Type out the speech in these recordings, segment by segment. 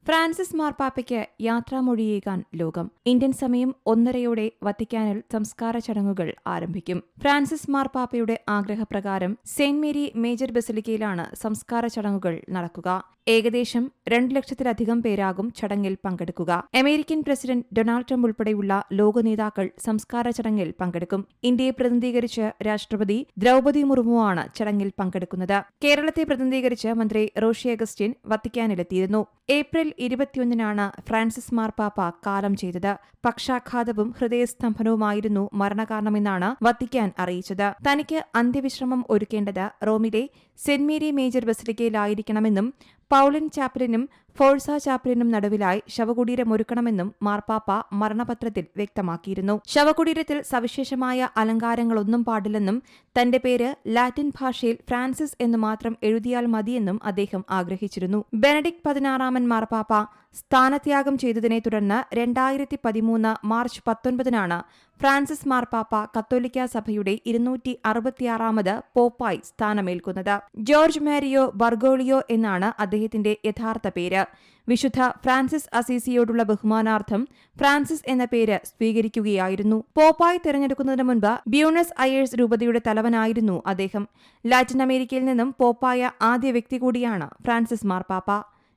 Francis മാർപ്പാപ്പയ്ക്ക് യാത്രാമൊഴിയേകാൻ ലോകം. Indian സമയം 1:30 വത്തിക്കാനിൽ സംസ്കാര ചടങ്ങുകൾ ആരംഭിക്കും. ഫ്രാൻസിസ് മാർപ്പാപ്പയുടെ ആഗ്രഹപ്രകാരം സെന്റ് മേരി മേജർ ബസിലിക്കയിലാണ് സംസ്കാര ചടങ്ങുകൾ നടക്കുക. ഏകദേശം 2 ലക്ഷത്തിലധികം പേരാകും ചടങ്ങിൽ പങ്കെടുക്കുക. അമേരിക്കൻ പ്രസിഡന്റ് ഡൊണാൾഡ് ട്രംപ് ഉൾപ്പെടെയുള്ള ലോക നേതാക്കൾ സംസ്കാര ചടങ്ങിൽ പങ്കെടുക്കും. ഇന്ത്യയെ പ്രതിനിധീകരിച്ച് രാഷ്ട്രപതി ദ്രൗപദി മുർമുവാണ് ചടങ്ങിൽ പങ്കെടുക്കുന്നത്. കേരളത്തെ പ്രതിനിധീകരിച്ച് മന്ത്രി റോഷി അഗസ്റ്റിൻ വത്തിക്കാനിലെത്തിയിരുന്നു. ഏപ്രിൽ 21-നാണ് ഫ്രാൻസിസ് മാർപ്പാപ്പ കാലം ചെയ്തത്. പക്ഷാഘാതവും ഹൃദയസ്തംഭനവുമായിരുന്നു മരണകാരണമെന്നാണ് വത്തിക്കാൻ അറിയിച്ചത്. തനിക്ക് അന്ത്യവിശ്രമം ഒരുക്കേണ്ടത് റോമിലെ സെന്റ് മേരി മേജർ ബസിലിക്കയിലായിരിക്കണമെന്നും പൌളിൻ ചാപ്പലിനും ഫോഴ്സ ചാപ്പലിനും നടുവിലായി ശവകുടീരമൊരുക്കണമെന്നും മാർപ്പാപ്പ മരണപത്രത്തിൽ വ്യക്തമാക്കിയിരുന്നു. ശവകുടീരത്തിൽ സവിശേഷമായ അലങ്കാരങ്ങളൊന്നും പാടില്ലെന്നും തന്റെ പേര് ലാറ്റിൻ ഭാഷയിൽ ഫ്രാൻസിസ് എന്ന് മാത്രം എഴുതിയാൽ മതിയെന്നും അദ്ദേഹം ആഗ്രഹിച്ചിരുന്നു. ബെനഡിക്ട് 16 മാർപ്പാപ്പ സ്ഥാനത്യാഗം ചെയ്തതിനെ തുടർന്ന് 2013 മാർച്ച് 19-നാണ് ഫ്രാൻസിസ് മാർപ്പാപ്പ കത്തോലിക്ക സഭയുടെ 266 പോപ്പായി സ്ഥാനമേൽക്കുന്നത്. ജോർജ് മാരിയോ ബർഗോളിയോ എന്നാണ് അദ്ദേഹത്തിന്റെ യഥാർത്ഥ പേര്. വിശുദ്ധ ഫ്രാൻസിസ് അസീസിയോടുള്ള ബഹുമാനാർത്ഥം ഫ്രാൻസിസ് എന്ന പേര് സ്വീകരിക്കുകയായിരുന്നു. പോപ്പായി തെരഞ്ഞെടുക്കുന്നതിന് മുൻപ് ബ്യൂണസ് അയേഴ്സ് രൂപതയുടെ തലവനായിരുന്നു അദ്ദേഹം. ലാറ്റിൻ അമേരിക്കയിൽ നിന്നും പോപ്പായ ആദ്യ വ്യക്തി കൂടിയാണ് ഫ്രാൻസിസ് മാർപ്പാപ്പ.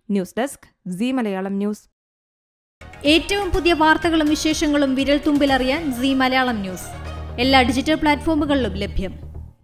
News desk Zee Malayalam news. ഏറ്റവും പുതിയ വാർത്തകളും വിശേഷങ്ങളും വിരൽത്തുമ്പിലറിയാൻ സീ മലയാളം ന്യൂസ് എല്ലാ ഡിജിറ്റൽ പ്ലാറ്റ്ഫോമുകളിലും ലഭ്യം.